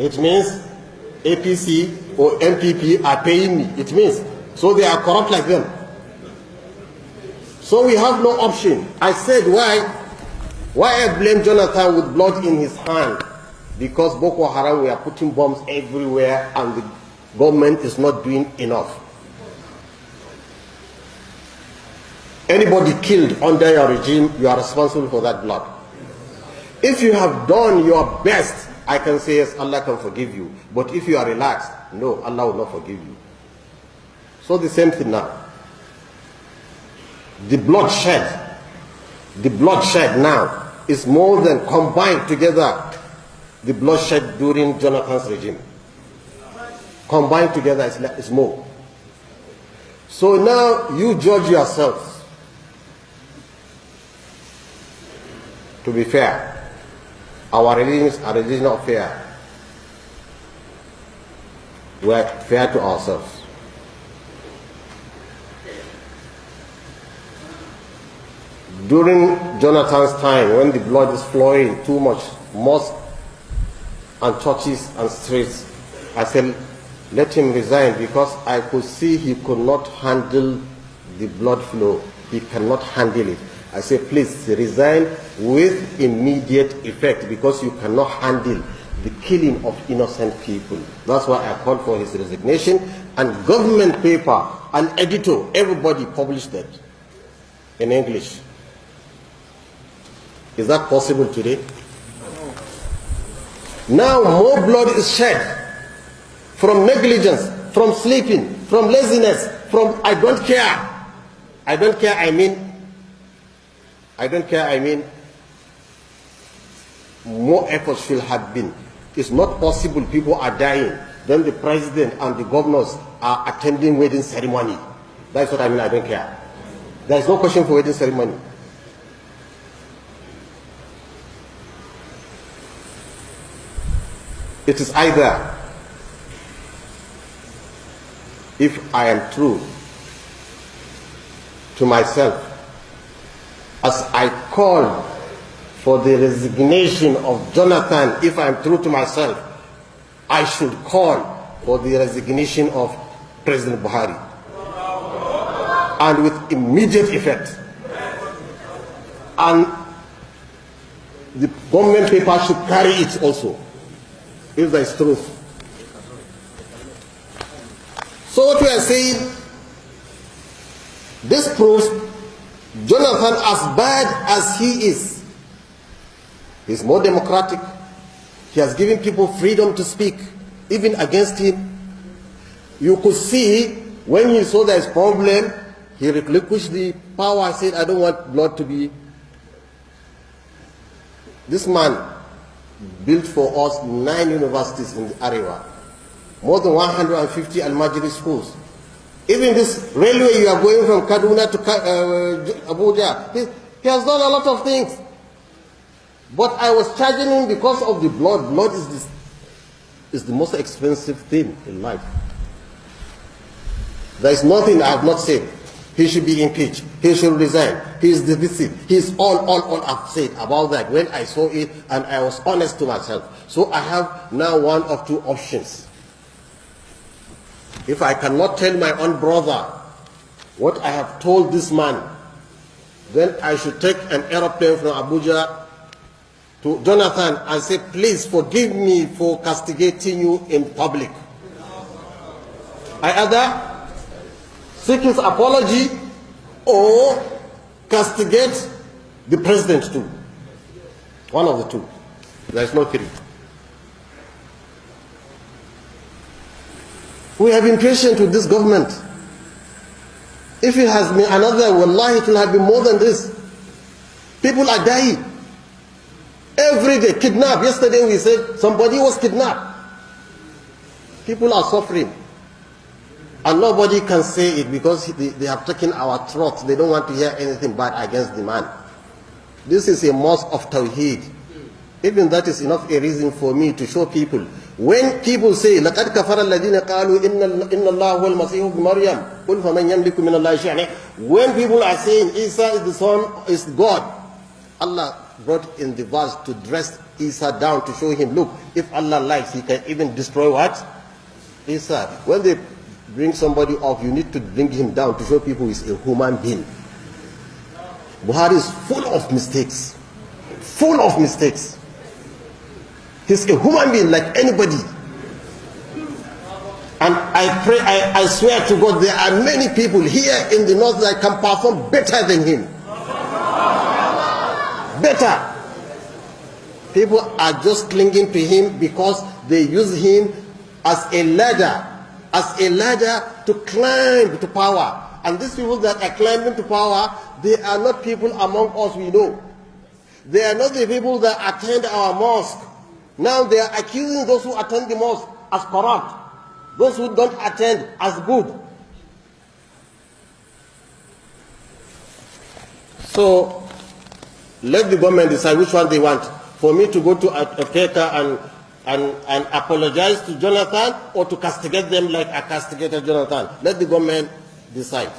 It means APC or MPP are paying me. It means, so they are corrupt like them. So we have no option. I said, why I blame Jonathan with blood in his hand? Because Boko Haram were putting bombs everywhere and the government is not doing enough. Anybody killed under your regime, you are responsible for that blood. If you have done your best, I can say yes, Allah can forgive you. But if you are relaxed, no, Allah will not forgive you. So the same thing now. The bloodshed now is more than combined together the bloodshed during Jonathan's regime. Combined together is more. So now you judge yourself. To be fair, our religion is a religion of fair. We are fair to ourselves. During Jonathan's time, when the blood is flowing too much, mosques and churches and streets, I said, let him resign, because I could see he could not handle the blood flow. He cannot handle it. I said, please resign with immediate effect, because you cannot handle the killing of innocent people. That's why I called for his resignation, and government paper, an editor, everybody published that in English. Is that possible today? Now more blood is shed from negligence, from sleeping, from laziness, from I don't care. I don't care, I mean, more efforts should have been. It's not possible people are dying, then the president and the governors are attending wedding ceremony. That's what I mean, I don't care. There is no question for wedding ceremony. It is either, if I am true to myself, as I call for the resignation of Jonathan, if I am true to myself, I should call for the resignation of President Buhari. And with immediate effect. And the government paper should carry it also, if there is truth. So what we are saying, this proves Jonathan, as bad as he is more democratic. He has given people freedom to speak, even against him. You could see when he saw there is problem, he relinquished the power. I said, I don't want blood to be. This man built for us 9 universities in the area, more than 150 Al-Majri schools. Even this railway you are going from Kaduna to Abuja, he has done a lot of things. But I was charging him because of the blood. Blood is the most expensive thing in life. There is nothing I have not said. He should be impeached. He should resign. He is divisive. He is all I've said about that when I saw it, and I was honest to myself. So I have now one of two options. If I cannot tell my own brother what I have told this man, then I should take an aeroplane from Abuja to Jonathan and say, please forgive me for castigating you in public. I either seek his apology or castigate the president too. One of the two. There is no three. We have been patient with this government. If it has been another, wallahi, it will have been more than this. People are dying. Every day, kidnapped. Yesterday we said somebody was kidnapped. People are suffering. And nobody can say it because they have taken our throats. They don't want to hear anything bad against the man. This is a mosque of Tawheed. Even that is enough a reason for me to show people. When people say, لَقَدْ كَفَرَ الَّذِينَ قَالُوا إِنَّ اللَّهُ هُوَ الْمَسِيحُ بِمَرْيَمَ قُلْ فَمَنْ يَمْلِكُ مِنَ اللَّهِ شَيْئًا. When people are saying Isa is the son, is God, Allah, brought in the verse to dress Isa down to show him, look, if Allah likes, he can even destroy what? Isa. When they bring somebody up, you need to bring him down to show people he's a human being. Buhari is full of mistakes. Full of mistakes. He's a human being like anybody. And I swear to God, there are many people here in the north that can perform better than him. Better. People are just clinging to him because they use him as a ladder to climb to power. And these people that are climbing to power, they are not people among us we know. They are not the people that attend our mosque. Now they are accusing those who attend the mosque as corrupt. Those who don't attend as good. So let the government decide which one they want. For me to go to Africa and apologize to Jonathan, or to castigate them like I castigated Jonathan. Let the government decide.